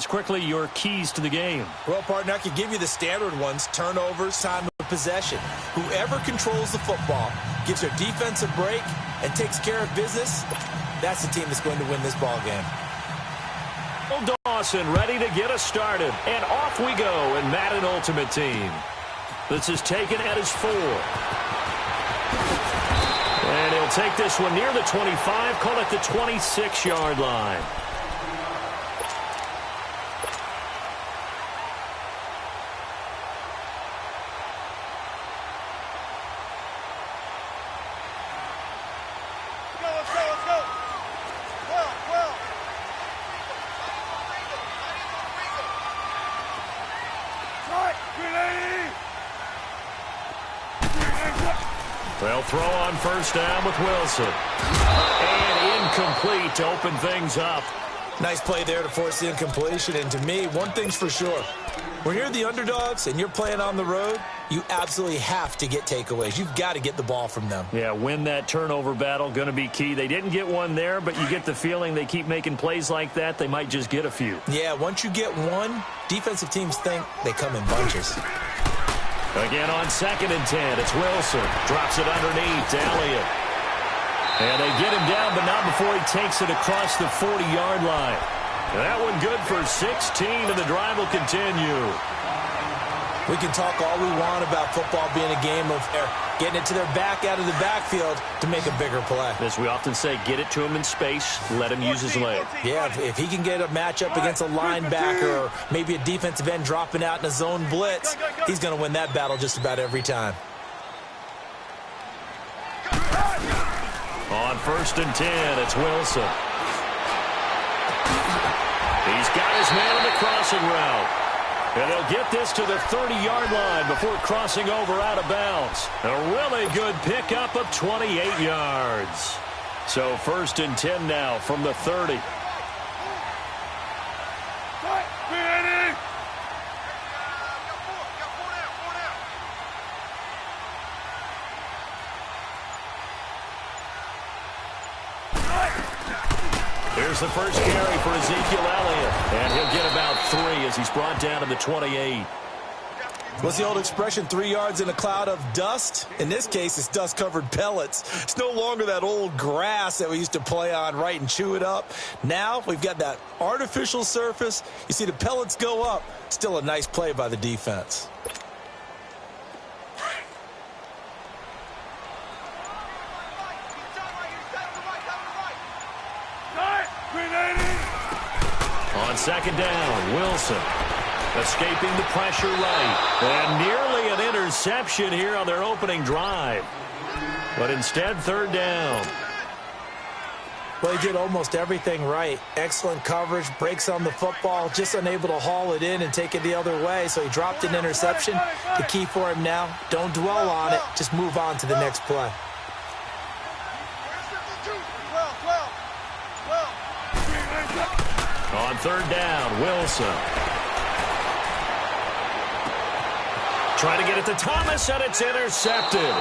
quickly your keys to the game. Well, partner, I could give you the standard ones: turnovers, time of possession. Whoever controls the football, gives their defense a break, and takes care of business, that's the team that's going to win this ball game. Dawson ready to get us started. And off we go in Madden Ultimate Team. This is taken at his 4. And he'll take this one near the 25, call it the 26-yard line. They'll throw on first down with Wilson. And incomplete to open things up. Nice play there to force the incompletion. And to me, one thing's for sure. When you're the underdogs and you're playing on the road, you absolutely have to get takeaways. You've got to get the ball from them. Yeah, win that turnover battle, going to be key. They didn't get one there, but you get the feeling they keep making plays like that, they might just get a few. Yeah, once you get one, defensive teams think they come in bunches. Again on 2nd and 10, it's Wilson. Drops it underneath to Elliott. And they get him down, but not before he takes it across the 40-yard line. That one good for 16, and the drive will continue. We can talk all we want about football being a game of getting it to their back out of the backfield to make a bigger play. As we often say, get it to him in space, let him use his leg. Yeah, if he can get a matchup against a linebacker or maybe a defensive end dropping out in a zone blitz, he's going to win that battle just about every time. On 1st and 10, it's Wilson. He's got his man on the crossing route. And they'll get this to the 30-yard line before crossing over out of bounds. A really good pickup of 28 yards. So 1st and 10 now from the 30. Here's the first carry for Ezekiel Elliott. And he'll get about 3 as he's brought down to the 28. What's the old expression, 3 yards in a cloud of dust? In this case, it's dust-covered pellets. It's no longer that old grass that we used to play on, right, and chew it up. Now we've got that artificial surface. You see the pellets go up. Still a nice play by the defense. On 2nd down, Wilson escaping the pressure right. And nearly an interception here on their opening drive. But instead, 3rd down. Well, he did almost everything right. Excellent coverage, breaks on the football, just unable to haul it in and take it the other way. So he dropped an interception. The key for him now, don't dwell on it. Just move on to the next play. On 3rd down, Wilson. Trying to get it to Thomas, and it's intercepted.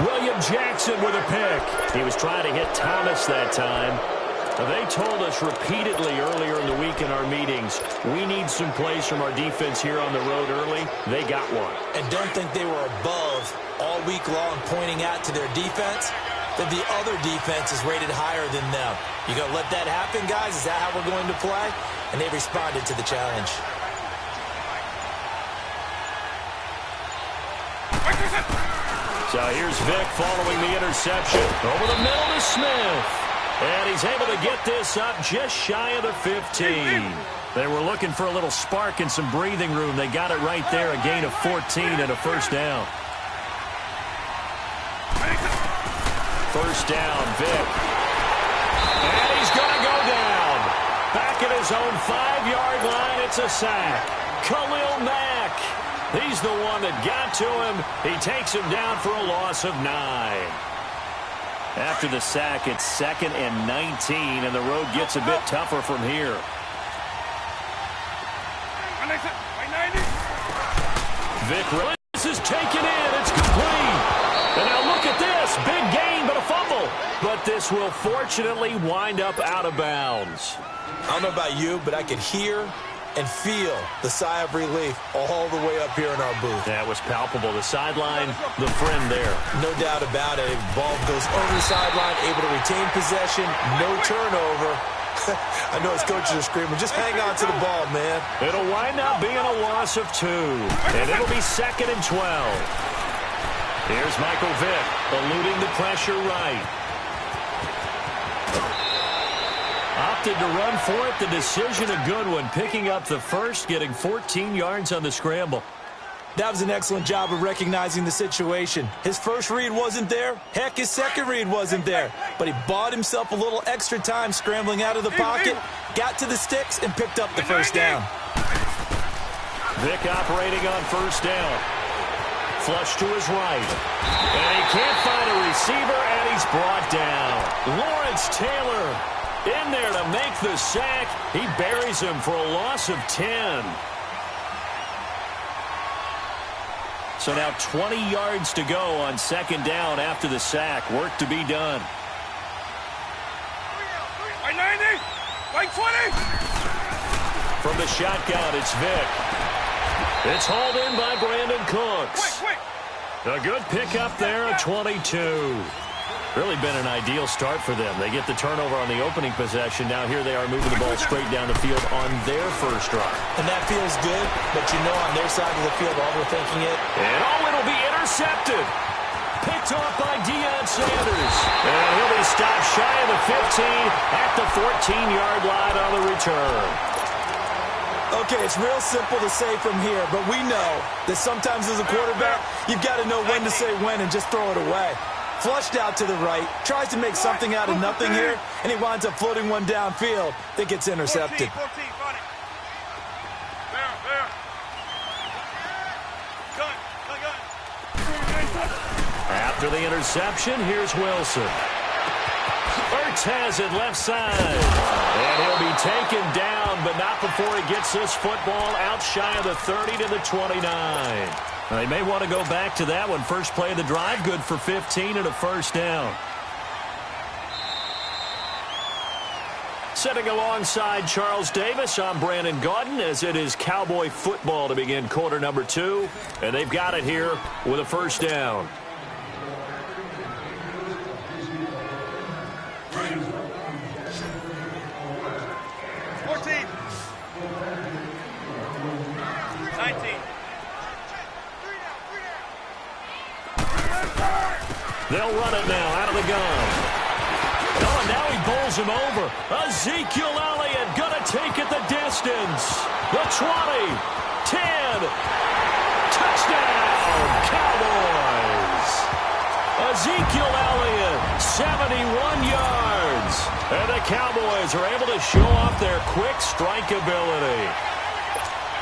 William Jackson with a pick. He was trying to hit Thomas that time. They told us repeatedly earlier in the week in our meetings, we need some plays from our defense here on the road early. They got one. And don't think they were above all week long pointing out to their defense that the other defense is rated higher than them. You going to let that happen, guys? Is that how we're going to play? And they responded to the challenge. So here's Vic following the interception. Over the middle to Smith. And he's able to get this up just shy of the 15. They were looking for a little spark and some breathing room. They got it right there, a gain of 14 and a 1st down. 1st down, Vic. And he's going to go down. Back at his own 5-yard line, it's a sack. Khalil Mack. He's the one that got to him. He takes him down for a loss of 9. After the sack, it's 2nd and 19, and the road gets a bit tougher from here. Vic, this is taken in. It's complete. And now look at this. Big gain, but a fumble. But this will fortunately wind up out of bounds. I don't know about you, but I could hear and feel the sigh of relief all the way up here in our booth. That was palpable. The sideline, the friend there. No doubt about it. Ball goes over the sideline, able to retain possession, no turnover. I know his coaches are screaming, just hang on to the ball, man. It'll wind up being a loss of 2, and it'll be 2nd and 12. Here's Michael Vick, eluding the pressure right. Opted to run for it. The decision a good one, picking up the first, getting 14 yards on the scramble. That was an excellent job of recognizing the situation. His first read wasn't there. Heck, his second read wasn't there. But he bought himself a little extra time scrambling out of the pocket, got to the sticks, and picked up the first down. Vick operating on first down. Flush to his right. And he can't find a receiver, and he's brought down. Lawrence Taylor in there to make the sack. He buries him for a loss of 10. So now 20 yards to go on second down after the sack. Work to be done. Right 90, right 20. From the shotgun, it's Vick. It's hauled in by Brandon Cooks. Quick. A good pickup there at 22. Really been an ideal start for them. They get the turnover on the opening possession. Now here they are moving the ball straight down the field on their first drive. And that feels good, but you know on their side of the field, all they're thinking it. And it'll be intercepted. Picked off by Deion Sanders. And he'll be stopped shy of the 15 at the 14-yard line on the return. Okay, it's real simple to say from here, but we know that sometimes as a quarterback, you've got to know when to say when and just throw it away. Flushed out to the right, tries to make something out of nothing here, and he winds up floating one downfield that gets intercepted. 14, run it. There. Gun. After the interception, here's Wilson. Ertz has it left side. And he'll be taken down, but not before he gets this football out shy of the 30 to the 29. They may want to go back to that one. First play of the drive, good for 15 and a first down. Sitting alongside Charles Davis, I'm Brandon Gaudin, as it is Cowboy football to begin quarter number 2. And they've got it here with a first down. They'll run it now out of the gun. Oh, and now he bowls him over. Ezekiel Elliott going to take it the distance. The 20, 10, touchdown, Cowboys. Ezekiel Elliott, 71 yards. And the Cowboys are able to show off their quick strike ability.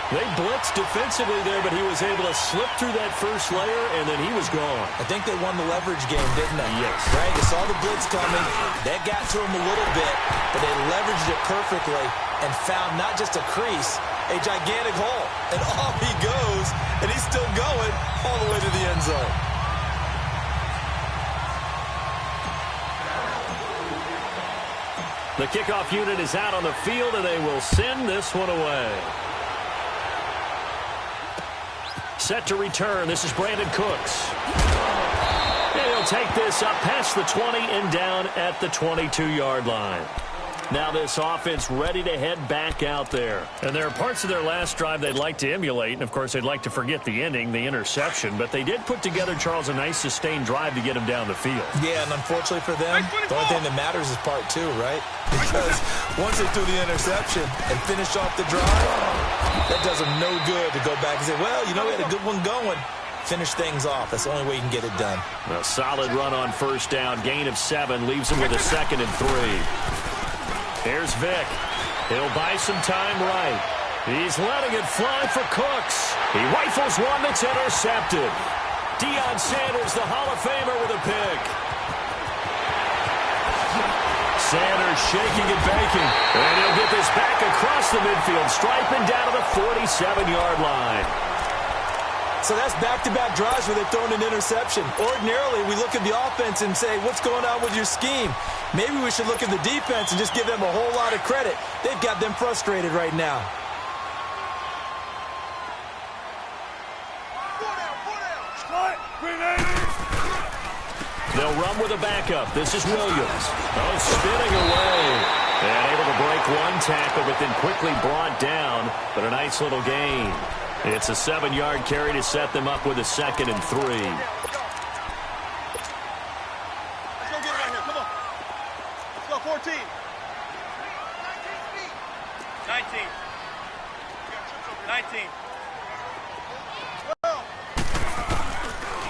They blitzed defensively there, but he was able to slip through that first layer, and then he was gone. I think they won the leverage game, didn't they? Yes. Right? They saw the blitz coming. That got to him a little bit, but they leveraged it perfectly and found not just a crease, a gigantic hole. And off he goes, and he's still going all the way to the end zone. The kickoff unit is out on the field, and they will send this one away. Set to return. This is Brandon Cooks. And he'll take this up past the 20 and down at the 22-yard line. Now this offense ready to head back out there. And there are parts of their last drive they'd like to emulate. And, of course, they'd like to forget the ending, the interception. But they did put together, Charles, a nice sustained drive to get him down the field. Yeah, and unfortunately for them, the only thing that matters is part 2, right? Because once they threw the interception and finished off the drive, that does them no good to go back and say, well, you know, we had a good one going. Finish things off. That's the only way you can get it done. A solid run on first down. Gain of 7 leaves him with a 2nd and 3. Here's Vick. He'll buy some time right. He's letting it fly for Cooks. He rifles one that's intercepted. Deion Sanders, the Hall of Famer, with a pick. Sanders shaking and baking. And he'll get this back across the midfield stripe and down to the 47-yard line. So that's back-to-back drives where they've thrown an interception. Ordinarily, we look at the offense and say, what's going on with your scheme? Maybe we should look at the defense and just give them a whole lot of credit. They've got them frustrated right now. They'll run with a backup. This is Williams. Oh, spinning away. And able to break one tackle, but then quickly brought down. But a nice little gain. It's a 7-yard carry to set them up with a 2nd and 3. Let's go get it right here. Come on. Let's go 14. 19. 19.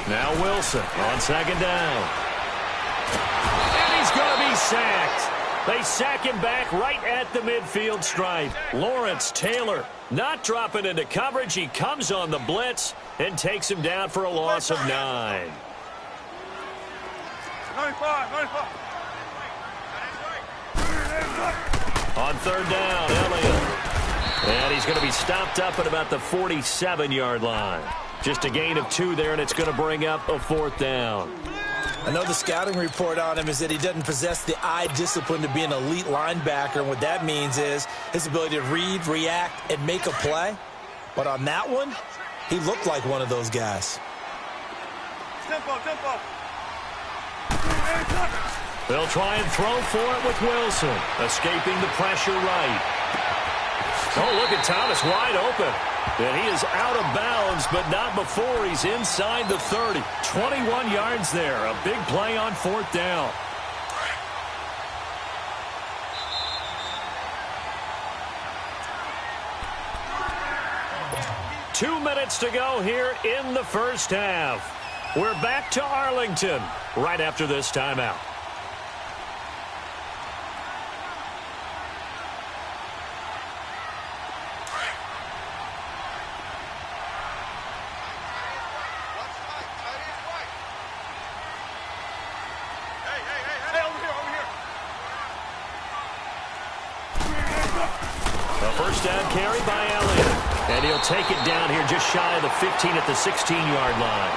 Now Wilson on 2nd down. And he's going to be sacked. They sack him back right at the midfield stripe. Lawrence Taylor not dropping into coverage. He comes on the blitz and takes him down for a loss of 9. 95. 95. On 3rd down, Elliott. And he's going to be stopped up at about the 47-yard line. Just a gain of 2 there, and it's going to bring up a 4th down. I know the scouting report on him is that he doesn't possess the eye discipline to be an elite linebacker. And what that means is his ability to read, react, and make a play. But on that one, he looked like one of those guys. Tempo. They'll try and throw for it with Wilson, escaping the pressure right. Oh, look at Thomas wide open. And he is out of bounds, but not before he's inside the 30. 21 yards there. A big play on 4th down. Two minutes to go here in the first half. We're back to Arlington right after this timeout. First down carry by Elliott. And he'll take it down here just shy of the 15 at the 16-yard line.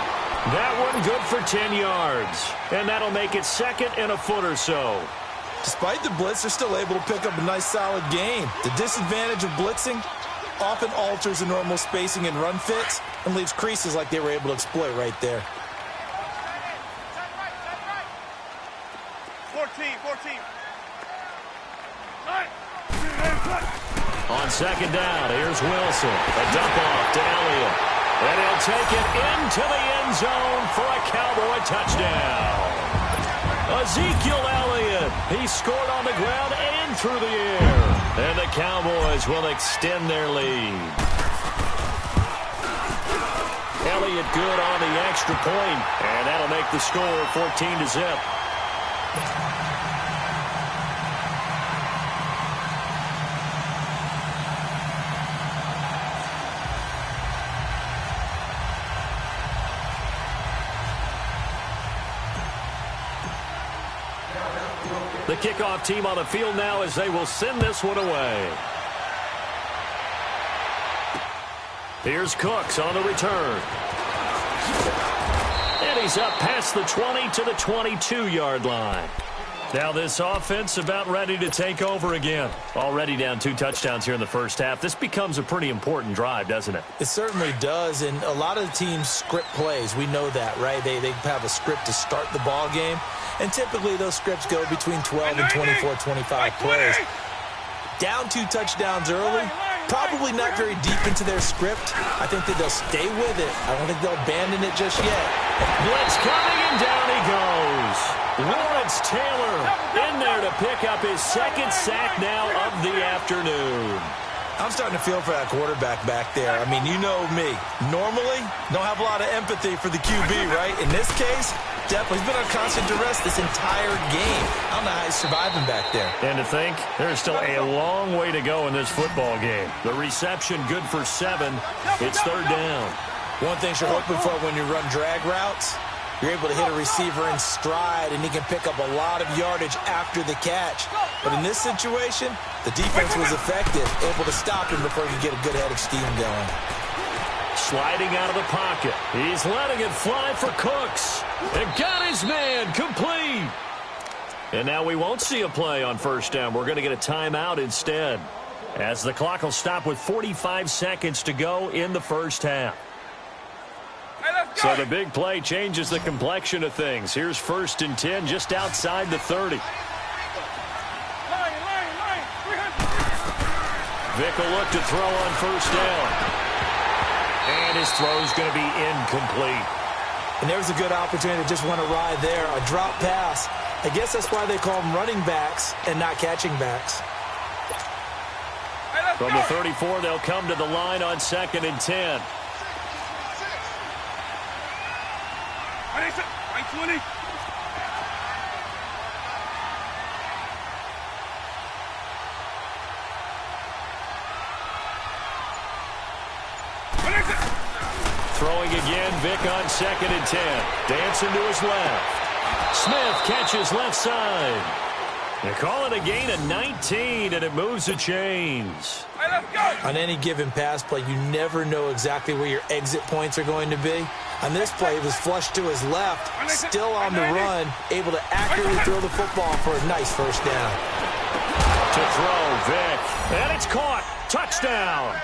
That one good for 10 yards. And that'll make it 2nd and a foot or so. Despite the blitz, they're still able to pick up a nice solid gain. The disadvantage of blitzing often alters the normal spacing and run fits and leaves creases like they were able to exploit right there. 14. On 2nd down, here's Wilson. A dump off to Elliott. And he'll take it into the end zone for a Cowboy touchdown. Ezekiel Elliott. He scored on the ground and through the air. And the Cowboys will extend their lead. Elliott good on the extra point. And that'll make the score 14-0. The kickoff team on the field now as they will send this one away. Here's Cooks on the return. And he's up past the 20 to the 22-yard line. Now this offense about ready to take over again. Already down 2 touchdowns here in the first half. This becomes a pretty important drive, doesn't it? It certainly does, and a lot of the teams script plays. We know that, right? They have a script to start the ball game, and typically those scripts go between 12 and 24, 25 plays. Down 2 touchdowns early, probably not very deep into their script. I think that they'll stay with it. I don't think they'll abandon it just yet. Blitz coming, and down he goes. Lawrence Taylor in there to pick up his 2nd sack now of the afternoon. I'm starting to feel for that quarterback back there. I mean, you know me. Normally, don't have a lot of empathy for the QB, right? In this case, definitely. He's been on constant duress this entire game. I don't know how he's surviving back there. And to think, there's still a long way to go in this football game. The reception good for 7. It's 3rd down. One thing you're hoping for when you run drag routes, you're able to hit a receiver in stride, and he can pick up a lot of yardage after the catch. But in this situation, the defense was effective, able to stop him before he could get a good head of steam going. Sliding out of the pocket. He's letting it fly for Cooks. And got his man complete. And now we won't see a play on 1st down. We're going to get a timeout instead, as the clock will stop with 45 seconds to go in the first half. Hey, let's So the big play changes the complexion of things. Here's 1st and 10 just outside the 30. Vick will look to throw on 1st down. And his throw is going to be incomplete. And there's a good opportunity to just want to ride there. A drop pass. I guess that's why they call them running backs and not catching backs. From the 34, they'll come to the line on 2nd and 10. Throwing again, Vick on 2nd and 10. Dancing to his left. Smith catches left side. They call it a gain of 19, and it moves the chains. On any given pass play, you never know exactly where your exit points are going to be. On this play, it was flushed to his left, still on the run, able to accurately throw the football for a nice 1st down. To throw, Vick, and it's caught. Touchdown.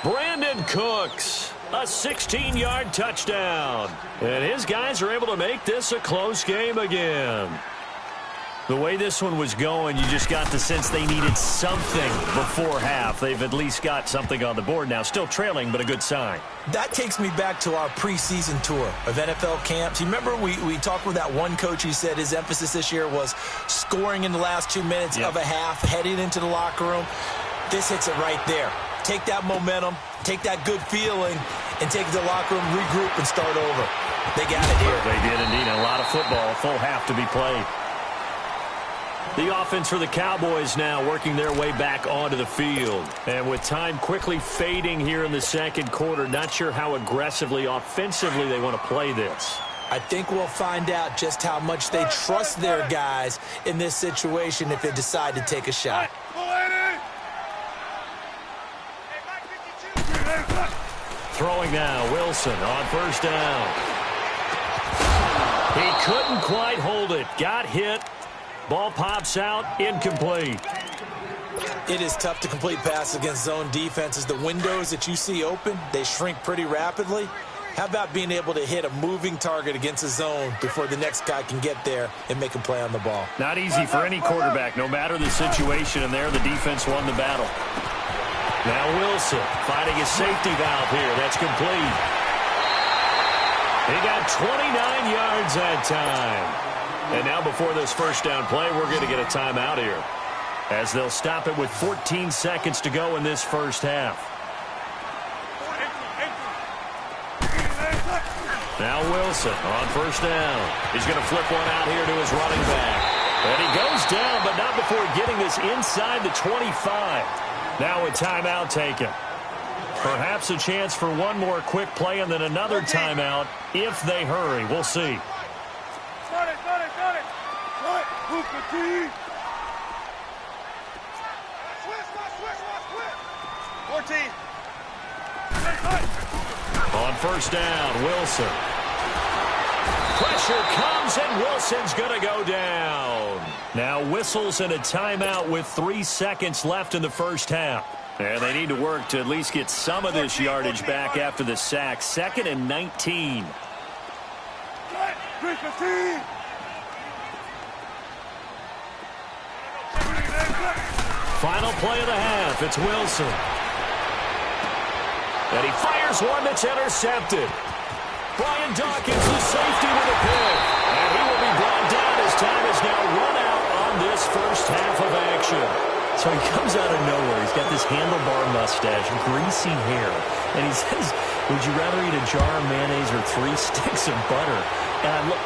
Brandon Cooks, a 16-yard touchdown. And his guys are able to make this a close game again. The way this one was going, you just got the sense they needed something before half. They've at least got something on the board now. Still trailing, but a good sign. That takes me back to our preseason tour of NFL camps. You remember we talked with that one coach who said his emphasis this year was scoring in the last 2 minutes of a half, heading into the locker room. This hits it right there. Take that momentum, take that good feeling, and take it to the locker room, regroup, and start over. They got it here. They did indeed. A lot of football, full half to be played. The offense for the Cowboys now working their way back onto the field. And with time quickly fading here in the 2nd quarter, not sure how aggressively, offensively they want to play this. I think we'll find out just how much they trust their guys in this situation if they decide to take a shot. Throwing now, Wilson on 1st down. He couldn't quite hold it. Got hit. Ball pops out, incomplete. It is tough to complete passes against zone defenses. The windows that you see open, they shrink pretty rapidly. How about being able to hit a moving target against a zone before the next guy can get there and make a play on the ball? Not easy for any quarterback, no matter the situation, and there the defense won the battle. Now Wilson finding his safety valve here. That's complete. He got 29 yards that time. And now before this 1st down play, we're going to get a timeout here, as they'll stop it with 14 seconds to go in this 1st half. Now Wilson on 1st down. He's going to flip one out here to his running back. And he goes down, but not before getting this inside the 25. Now a timeout taken. Perhaps a chance for one more quick play and then another timeout if they hurry. We'll see. 14. On 1st down, Wilson. Pressure comes, and Wilson's going to go down. Now whistles and a timeout with 3 seconds left in the 1st half. And they need to work to at least get some of this yardage back after the sack. 2nd and 19. Final play of the half. It's Wilson. And he fires one that's intercepted. Brian Dawkins, the safety, with a pick. And he will be brought down as time is now run out on this 1st half of action. So he comes out of nowhere. He's got this handlebar mustache, greasy hair. And he says, would you rather eat a jar of mayonnaise or 3 sticks of butter? And I look,